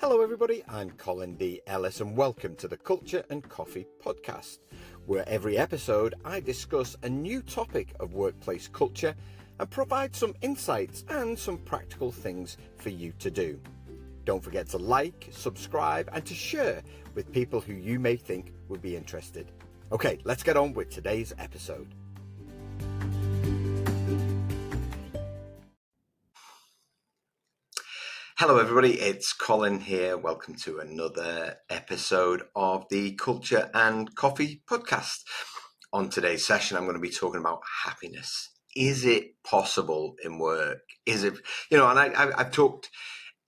Hello everybody, I'm Colin D. Ellis and welcome to the Culture and Coffee podcast, where every episode I discuss a new topic of workplace culture and provide some insights and some practical things for you to do. Don't forget to like, subscribe and to share with people who you may think would be interested. Okay, let's get on with today's episode. Hello everybody, it's Colin here. Welcome to another episode of the Culture and Coffee podcast. On today's session, I'm going to be talking about happiness. Is it possible in work? Is it, and I've talked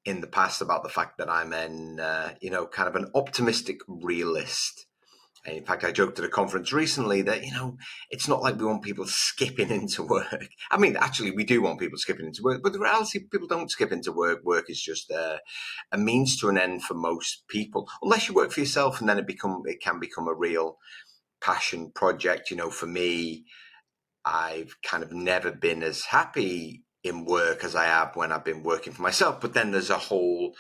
in the past about the fact that I'm kind of an optimistic realist. In fact, I joked at a conference recently that, it's not like we want people skipping into work. I mean, actually, we do want people skipping into work, but the reality, people don't skip into work. Work is just a means to an end for most people, unless you work for yourself, and then it can become a real passion project. For me, I've kind of never been as happy in work as I have when I've been working for myself. But then there's a whole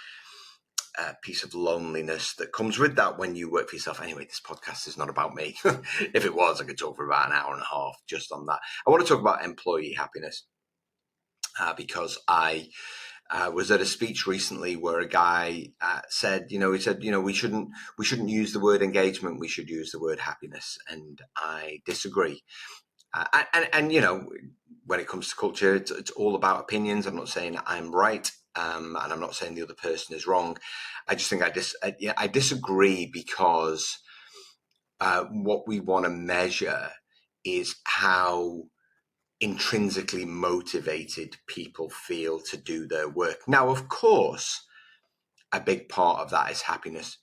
piece of loneliness that comes with that when you work for yourself. Anyway, this podcast is not about me. If it was, I could talk for about an hour and a half just on that. I want to talk about employee happiness because I was at a speech recently where a guy said, we shouldn't use the word engagement. We should use the word happiness. And I disagree. And when it comes to culture, it's all about opinions. I'm not saying I'm right. And I'm not saying the other person is wrong. I just think I disagree because what we want to measure is how intrinsically motivated people feel to do their work. Now, of course, a big part of that is happiness.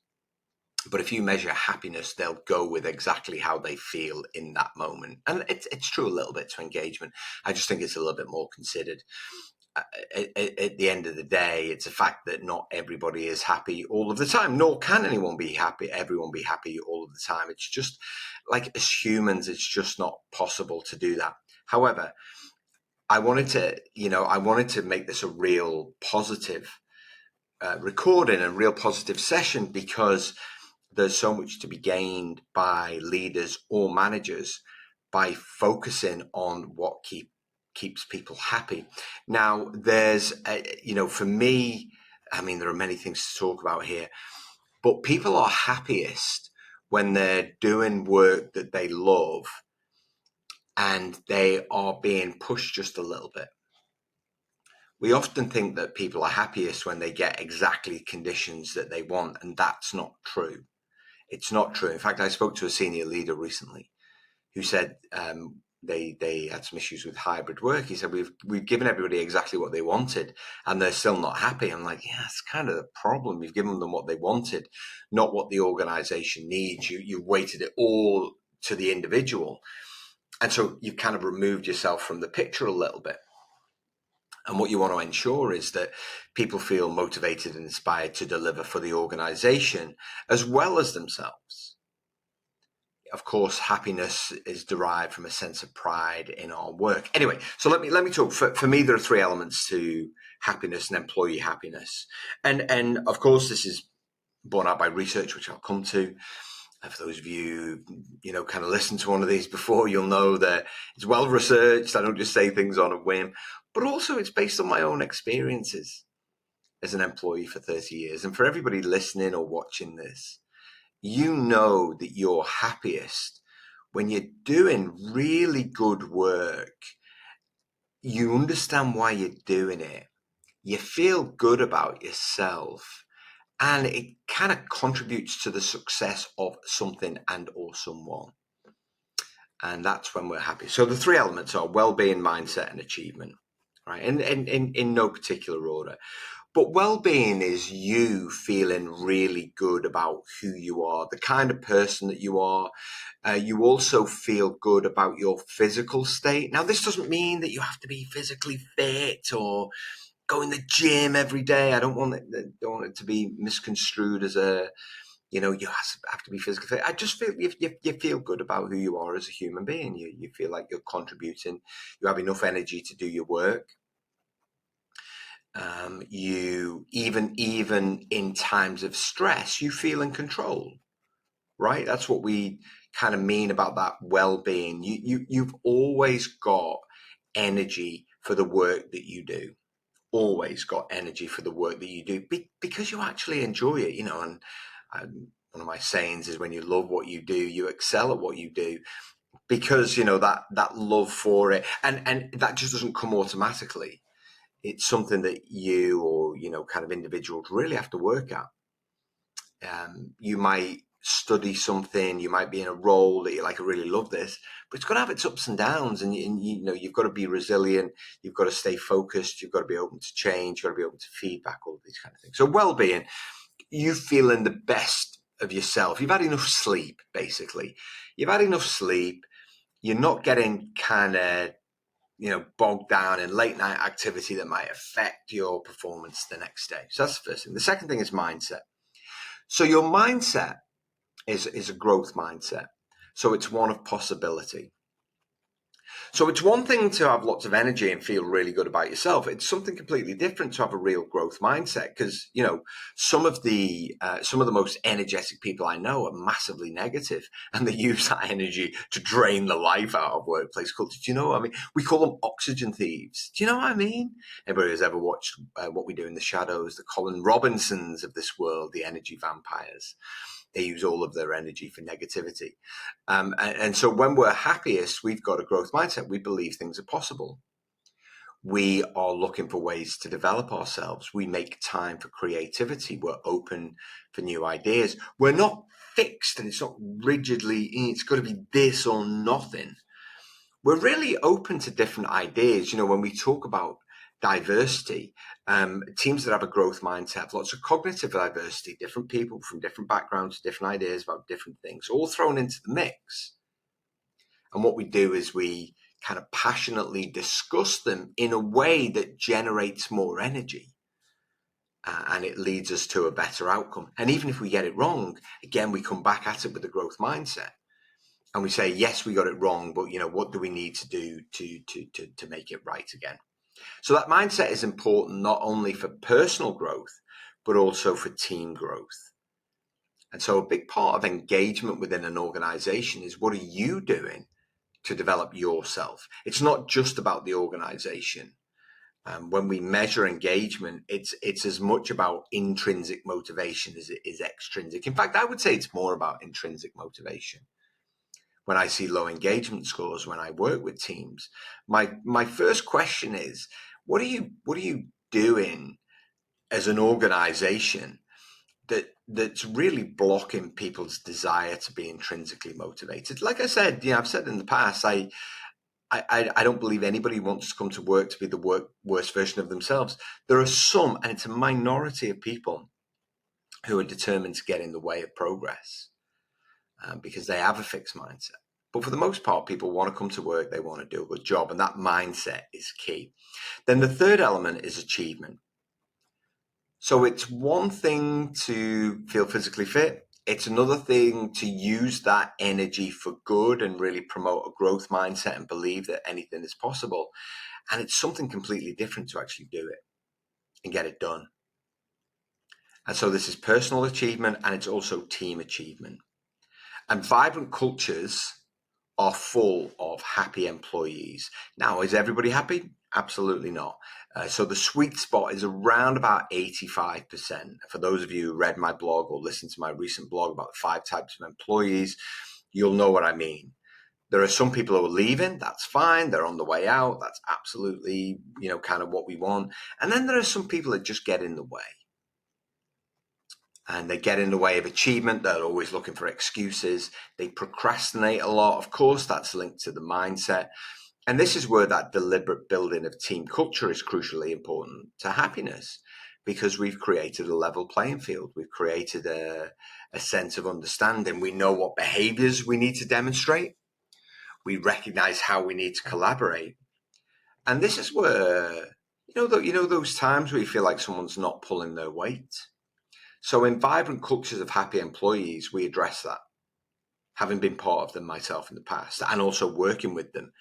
But if you measure happiness, they'll go with exactly how they feel in that moment. And it's true a little bit to engagement. I just think it's a little bit more considered. At the end of the day, it's a fact that not everybody is happy all of the time, nor can everyone be happy all of the time. It's just like, as humans, it's just not possible to do that. However, I wanted to make this a real positive recording, a real positive session, because there's so much to be gained by leaders or managers by focusing on what keeps people happy. Now, there's, for me, I mean, there are many things to talk about here, but people are happiest when they're doing work that they love and they are being pushed just a little bit. We often think that people are happiest when they get exactly conditions that they want, and that's not true. It's not true. In fact, I spoke to a senior leader recently who said they had some issues with hybrid work. He said, we've given everybody exactly what they wanted and they're still not happy. I'm like, yeah, that's kind of the problem. You've given them what they wanted, not what the organization needs. You weighted it all to the individual. And so you've kind of removed yourself from the picture a little bit. And what you want to ensure is that people feel motivated and inspired to deliver for the organization as well as themselves. Of course, happiness is derived from a sense of pride in our work. Anyway, so let me talk. For me, there are three elements to happiness and employee happiness. And of course, this is borne out by research, which I'll come to. For those of you, kind of listened to one of these before, you'll know that it's well researched. I don't just say things on a whim, but also it's based on my own experiences as an employee for 30 years. And for everybody listening or watching this, you know that you're happiest when you're doing really good work. You understand why you're doing it. You feel good about yourself. And it kind of contributes to the success of something and or someone. And that's when we're happy. So the three elements are well-being, mindset, and achievement, right? And in no particular order. But well-being is you feeling really good about who you are, the kind of person that you are. You also feel good about your physical state. Now, this doesn't mean that you have to be physically fit or go in the gym every day. I don't want it to be misconstrued as you have to be physically fit. I just feel you feel good about who you are as a human being. You feel like you're contributing. You have enough energy to do your work. You even in times of stress, you feel in control, right? That's what we kind of mean about that well-being. You've always got energy for the work that you do. Always got energy for the work that you do because you actually enjoy it, and one of my sayings is when you love what you do, you excel at what you do because that love for it, and that just doesn't come automatically. It's something that you or kind of individuals really have to work at. You might study something, you might be in a role that you like, I really love this, but it's got to have its ups and downs, and you've got to be resilient, you've got to stay focused, you've got to be open to change, you've got to be open to feedback, all of these kind of things. So well-being, you feeling the best of yourself. You've had enough sleep, basically. You've had enough sleep. You're not getting kind of bogged down in late night activity that might affect your performance the next day. So that's the first thing. The second thing is mindset. So your mindset is a growth mindset. So it's one of possibility. So it's one thing to have lots of energy and feel really good about yourself. It's something completely different to have a real growth mindset, because some of the most energetic people I know are massively negative, and they use that energy to drain the life out of workplace culture. Do you know what I mean? We call them oxygen thieves. Do you know what I mean? Anybody who's ever watched What We Do in the Shadows, the Colin Robinsons of this world, the energy vampires. They use all of their energy for negativity. And so when we're happiest, we've got a growth mindset. We believe things are possible. We are looking for ways to develop ourselves. We make time for creativity. We're open for new ideas. We're not fixed, and it's not rigidly, it's got to be this or nothing. We're really open to different ideas. When we talk about diversity, teams that have a growth mindset have lots of cognitive diversity, different people from different backgrounds, different ideas about different things, all thrown into the mix. And what we do is we kind of passionately discuss them in a way that generates more energy. And it leads us to a better outcome. And even if we get it wrong, again, we come back at it with a growth mindset. And we say, yes, we got it wrong, but what do we need to do to make it right again? So that mindset is important not only for personal growth, but also for team growth. And so a big part of engagement within an organization is, what are you doing to develop yourself? It's not just about the organization. When we measure engagement, it's as much about intrinsic motivation as it is extrinsic. In fact, I would say it's more about intrinsic motivation. When I see low engagement scores, when I work with teams, my first question is, what are you doing as an organization that's really blocking people's desire to be intrinsically motivated? Like I said, I've said in the past, I don't believe anybody wants to come to work to be the worst version of themselves. There are some, and it's a minority of people, who are determined to get in the way of progress because they have a fixed mindset. But for the most part, people want to come to work, they want to do a good job, and that mindset is key. Then the third element is achievement. So it's one thing to feel physically fit. It's another thing to use that energy for good and really promote a growth mindset and believe that anything is possible. And it's something completely different to actually do it and get it done. And so this is personal achievement, and it's also team achievement. And vibrant cultures are full of happy employees. Now, is everybody happy? Absolutely not. So the sweet spot is around about 85%. For those of you who read my blog or listened to my recent blog about the 5 types of employees, you'll know what I mean. There are some people who are leaving. That's fine. They're on the way out. That's absolutely, kind of what we want. And then there are some people that just get in the way. And they get in the way of achievement. They're always looking for excuses. They procrastinate a lot. Of course, that's linked to the mindset. And this is where that deliberate building of team culture is crucially important to happiness, because we've created a level playing field. We've created a sense of understanding. We know what behaviors we need to demonstrate. We recognize how we need to collaborate. And this is where, those times where you feel like someone's not pulling their weight. So in vibrant cultures of happy employees, we address that. Having been part of them myself in the past and also working with them,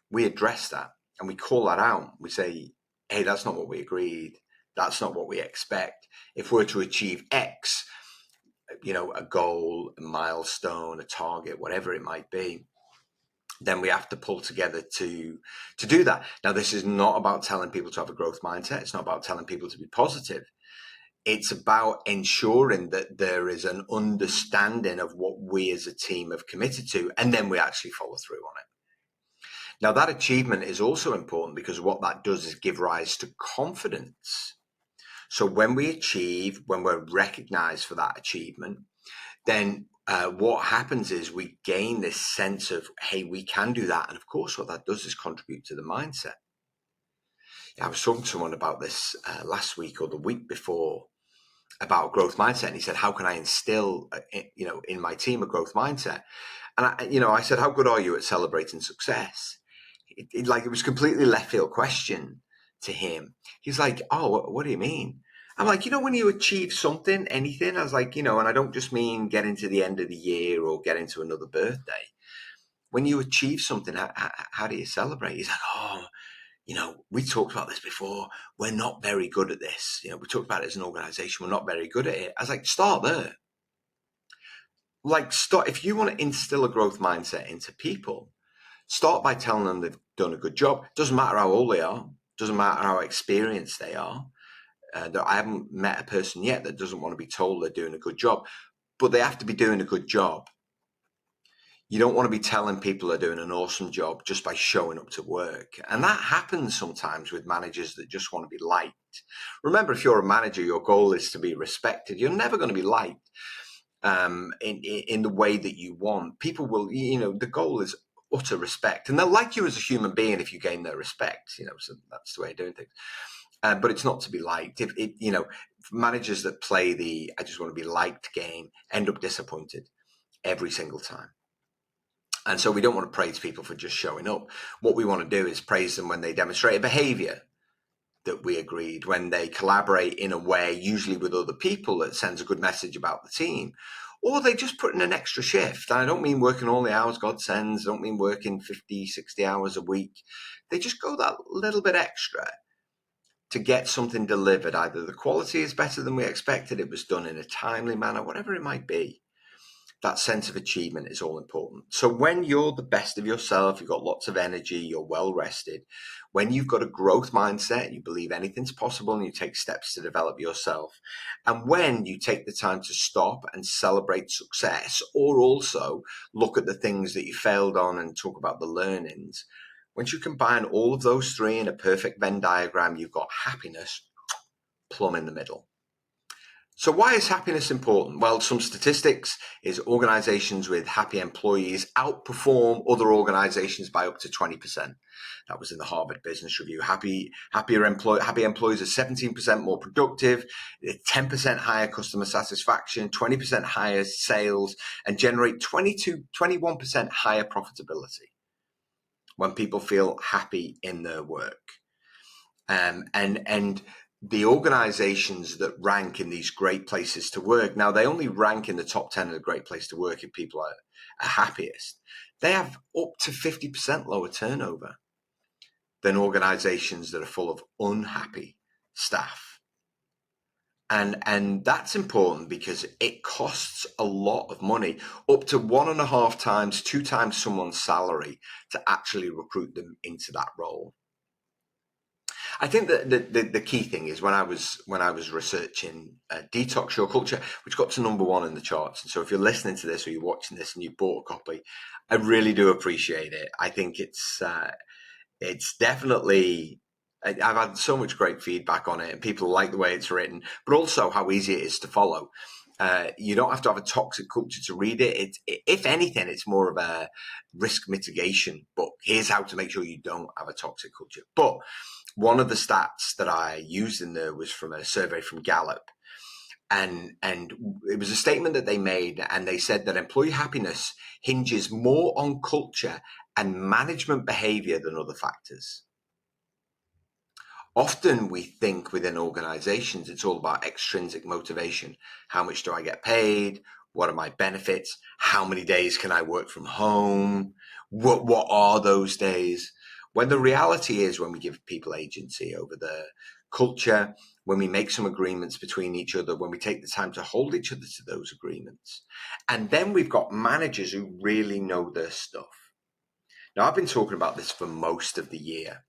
we address that and we call that out. We say, hey, that's not what we agreed. That's not what we expect. If we're to achieve X, a goal, a milestone, a target, whatever it might be, then we have to pull together to do that. Now, this is not about telling people to have a growth mindset. It's not about telling people to be positive. It's about ensuring that there is an understanding of what we as a team have committed to, and then we actually follow through on it. Now, that achievement is also important because what that does is give rise to confidence. So when we achieve, when we're recognized for that achievement, then what happens is we gain this sense of, hey, we can do that. And of course, what that does is contribute to the mindset. I was talking to someone about this last week or the week before about growth mindset. And he said, how can I instill, in my team a growth mindset? And I said, how good are you at celebrating success? It was completely left field question to him. He's like, oh, what do you mean? I'm like, when you achieve something, anything, I was like, and I don't just mean getting to the end of the year or getting to another birthday. When you achieve something, how do you celebrate? He's like, oh, we talked about this before. We're not very good at this. We talked about it as an organization. We're not very good at it. I was like, start there. If you want to instill a growth mindset into people, start by telling them they've done a good job. Doesn't matter how old they are. Doesn't matter how experienced they are. I haven't met a person yet that doesn't want to be told they're doing a good job, but they have to be doing a good job. You don't want to be telling people they're doing an awesome job just by showing up to work. And that happens sometimes with managers that just want to be liked. Remember, if you're a manager, your goal is to be respected. You're never going to be liked in the way that you want. People will, the goal is utter respect. And they'll like you as a human being if you gain their respect, so that's the way of doing things. But it's not to be liked. If managers that play the I just want to be liked game end up disappointed every single time. And so we don't want to praise people for just showing up. What we want to do is praise them when they demonstrate a behavior that we agreed, when they collaborate in a way, usually with other people, that sends a good message about the team, or they just put in an extra shift. And I don't mean working all the hours God sends. I don't mean working 50, 60 hours a week. They just go that little bit extra to get something delivered. Either the quality is better than we expected, it was done in a timely manner, whatever it might be. That sense of achievement is all important. So when you're the best of yourself, you've got lots of energy, you're well rested, when you've got a growth mindset, you believe anything's possible and you take steps to develop yourself, and when you take the time to stop and celebrate success, or also look at the things that you failed on and talk about the learnings, once you combine all of those three in a perfect Venn diagram, you've got happiness plumb in the middle. So why is happiness important? Well, some statistics is organizations with happy employees outperform other organizations by up to 20%. That was in the Harvard Business Review. Happy employees are 17% more productive, 10% higher customer satisfaction, 20% higher sales, and generate 21% higher profitability when people feel happy in their work. And the organizations that rank in these great places to work, now they only rank in the top 10 of the great place to work if people are happiest. They have up to 50% lower turnover than organizations that are full of unhappy staff. And that's important because it costs a lot of money, up to 1.5 times, 2 times someone's salary to actually recruit them into that role. I think that the key thing is when I was researching Detox Your Culture, which got to #1 in the charts. And so if you're listening to this or you're watching this and you bought a copy, I really do appreciate it. I think it's definitely, I've had so much great feedback on it and people like the way it's written, but also how easy it is to follow. You don't have to have a toxic culture to read it. If anything, it's more of a risk mitigation book. Here's how to make sure you don't have a toxic culture. But one of the stats that I used in there was from a survey from Gallup. And it was a statement that they made, and they said that employee happiness hinges more on culture and management behavior than other factors. Often we think within organizations, it's all about extrinsic motivation. How much do I get paid? What are my benefits? How many days can I work from home? What are those days? When the reality is, when we give people agency over the culture, when we make some agreements between each other, when we take the time to hold each other to those agreements, and then we've got managers who really know their stuff. Now, I've been talking about this for most of the year.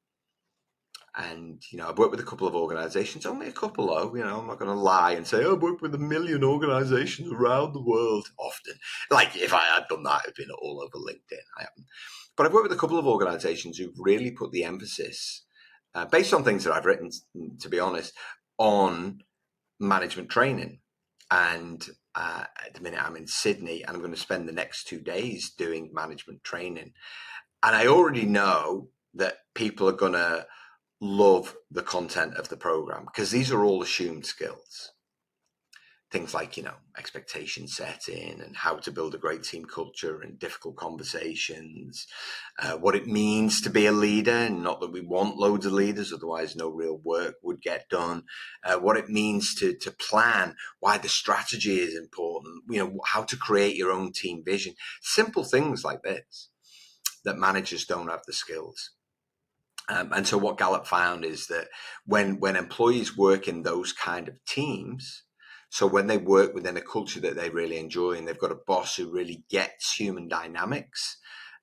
And, I've worked with a couple of organizations, only a couple though, I'm not going to lie and say, I've worked with 1 million organizations around the world often. Like if I had done that, it'd been all over LinkedIn. I haven't. But I've worked with a couple of organizations who've really put the emphasis, based on things that I've written, to be honest, on management training. And at the minute I'm in Sydney and I'm going to spend the next 2 days doing management training. And I already know that people are going to love the content of the program because these are all assumed skills. Things like, expectation setting and how to build a great team culture and difficult conversations, what it means to be a leader, and not that we want loads of leaders, otherwise no real work would get done, what it means to plan, why the strategy is important, how to create your own team vision, simple things like this that managers don't have the skills. And so what Gallup found is that when employees work in those kind of teams, so when they work within a culture that they really enjoy and they've got a boss who really gets human dynamics,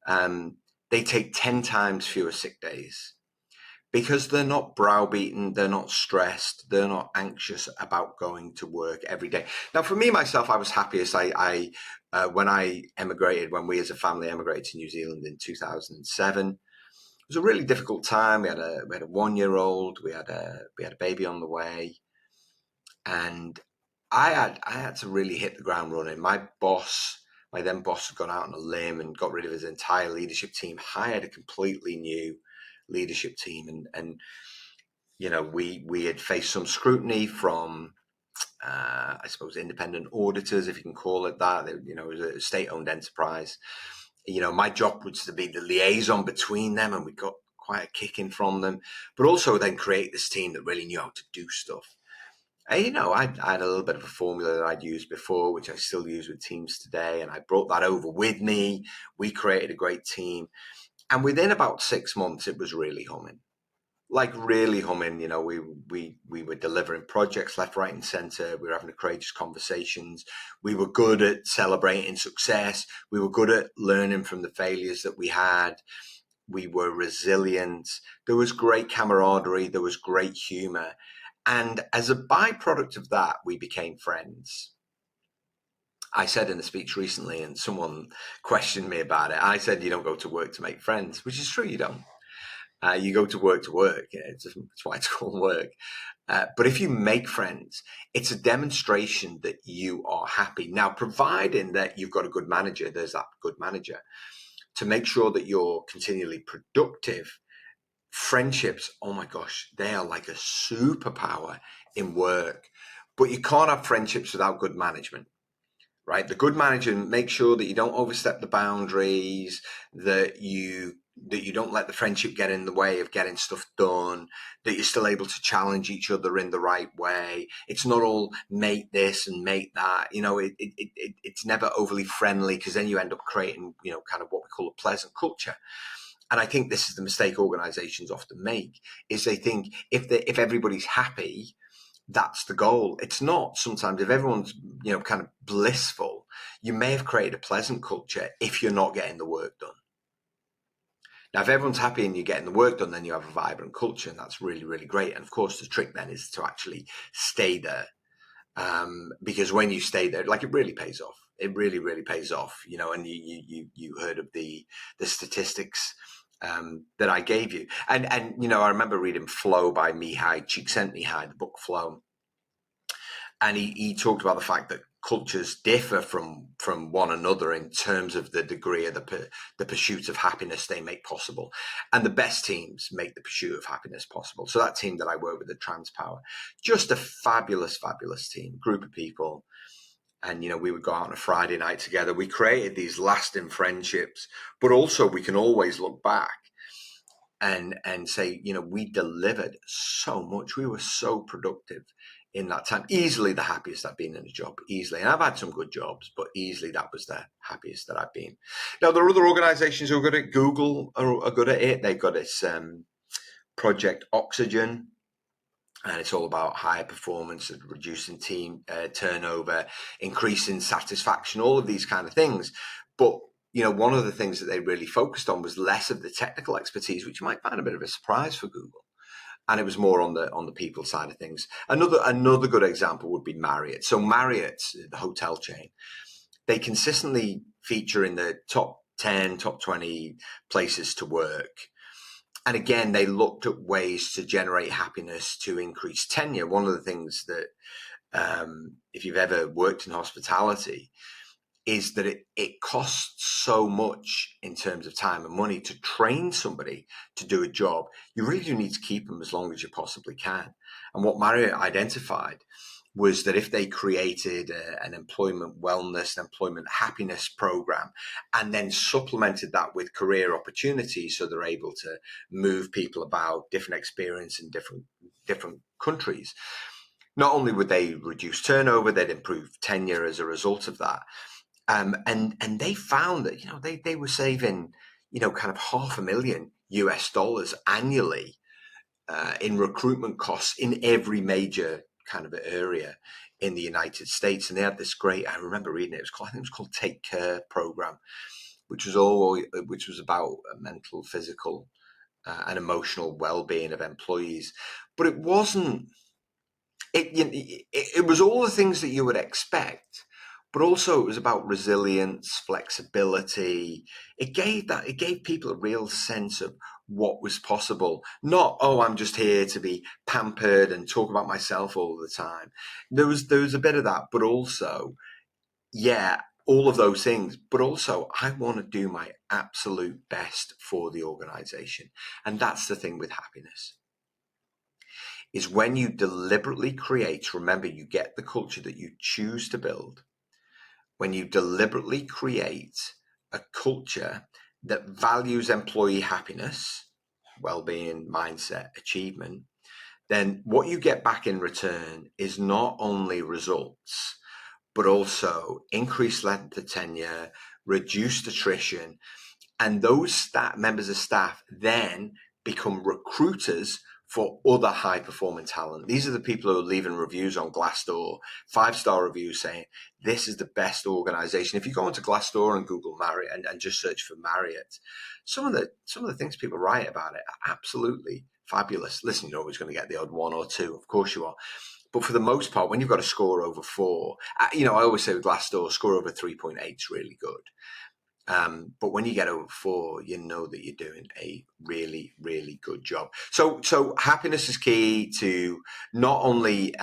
they take 10 times fewer sick days because they're not browbeaten, they're not stressed, they're not anxious about going to work every day. Now, for me, myself, I was happiest when we as a family emigrated to New Zealand in 2007. It was a really difficult time. We had a 1-year-old. We had a baby on the way, and I had to really hit the ground running. My then boss, had gone out on a limb and got rid of his entire leadership team. Hired a completely new leadership team, and we had faced some scrutiny from I suppose independent auditors, if you can call it that. It was a state-owned enterprise. My job was to be the liaison between them, and we got quite a kicking from them, but also then create this team that really knew how to do stuff. And, I had a little bit of a formula that I'd used before, which I still use with teams today, and I brought that over with me. We created a great team, and within about 6 months, it was really humming. Like really humming, we were delivering projects left, right, and center. We were having courageous conversations. We were good at celebrating success. We were good at learning from the failures that we had. We were resilient. There was great camaraderie. There was great humor. And as a byproduct of that, we became friends. I said in a speech recently, and someone questioned me about it. I said, you don't go to work to make friends, which is true, you don't. You go to work. It's why it's called work. But if you make friends, it's a demonstration that you are happy. Now, providing that you've got a good manager, there's that good manager, to make sure that you're continually productive. Friendships, oh my gosh, they are like a superpower in work. But you can't have friendships without good management. Right? The good manager makes sure that you don't overstep the boundaries, that you don't let the friendship get in the way of getting stuff done, that you're still able to challenge each other in the right way. It's not all make this and make that. It's never overly friendly, because then you end up creating, kind of what we call a pleasant culture. And I think this is the mistake organizations often make, is they think if everybody's happy, that's the goal. It's not. Sometimes if everyone's, kind of blissful, you may have created a pleasant culture if you're not getting the work done. Now, if everyone's happy and you're getting the work done, then you have a vibrant culture, and that's really, really great. And of course, the trick then is to actually stay there. Because when you stay there, like, it really pays off. It really, really pays off, and you heard of the statistics that I gave you. And I remember reading Flow by Mihai Csikszentmihalyi, the book Flow. And he talked about the fact that cultures differ from one another in terms of the degree of the pursuit of happiness they make possible. And the best teams make the pursuit of happiness possible. So that team that I work with at TransPower, just a fabulous, fabulous team, group of people. And, we would go out on a Friday night together. We created these lasting friendships, but also we can always look back and say, we delivered so much. We were so productive in that time. Easily the happiest I've been in a job, easily. And I've had some good jobs, but easily that was the happiest that I've been. Now, there are other organizations who are good at Google, are good at it. They've got this Project Oxygen, and it's all about higher performance and reducing team turnover, increasing satisfaction, all of these kind of things. But, one of the things that they really focused on was less of the technical expertise, which you might find a bit of a surprise for Google. And it was more on the people side of things. Another good example would be Marriott. So Marriott, the hotel chain, they consistently feature in the top 10, top 20 places to work. And again, they looked at ways to generate happiness, to increase tenure. One of the things that, if you've ever worked in hospitality, is that it costs so much in terms of time and money to train somebody to do a job. You really do need to keep them as long as you possibly can. And what Marriott identified was that if they created an employment wellness, an employment happiness program, and then supplemented that with career opportunities, so they're able to move people about, different experience in different countries, not only would they reduce turnover, they'd improve tenure as a result of that. And they found that, they were saving, kind of $500,000 annually in recruitment costs in every major kind of area in the United States. And they had this great, I remember reading it, I think it was called Take Care program, which was about mental, physical, and emotional well-being of employees. But it wasn't, it was all the things that you would expect. But also it was about resilience, flexibility. It gave people a real sense of what was possible. Not, I'm just here to be pampered and talk about myself all the time. There was a bit of that, but also, all of those things. But also, I want to do my absolute best for the organization. And that's the thing with happiness. Is when you deliberately create, remember, you get the culture that you choose to build. When you deliberately create a culture that values employee happiness, well-being, mindset, achievement, then what you get back in return is not only results, but also increased length of tenure, reduced attrition, and those members of staff then become recruiters for other high-performing talent. These are the people who are leaving reviews on Glassdoor, 5-star reviews saying, this is the best organization. If you go onto Glassdoor and Google Marriott and just search for Marriott, some of the things people write about it are absolutely fabulous. Listen, you're always going to get the odd one or two, of course you are. But for the most part, when you've got a score over 4, I always say with Glassdoor, score over 3.8 is really good. But when you get over 4, you know that you're doing a really, really good job. So happiness is key to not only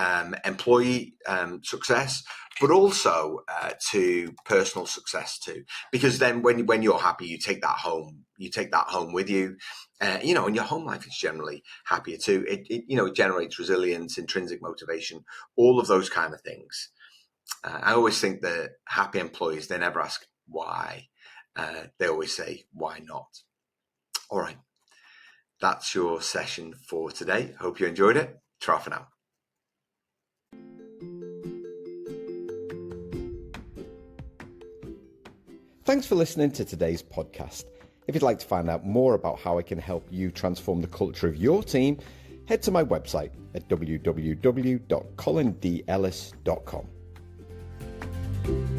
employee success, but also to personal success too. Because then when you're happy, you take that home. You take that home with you. And your home life is generally happier too. It generates resilience, intrinsic motivation, all of those kind of things. I always think that happy employees, they never ask why. They always say, why not? All right. That's your session for today. Hope you enjoyed it. Ta-ra for now. Thanks for listening to today's podcast. If you'd like to find out more about how I can help you transform the culture of your team, head to my website at www.colindellis.com.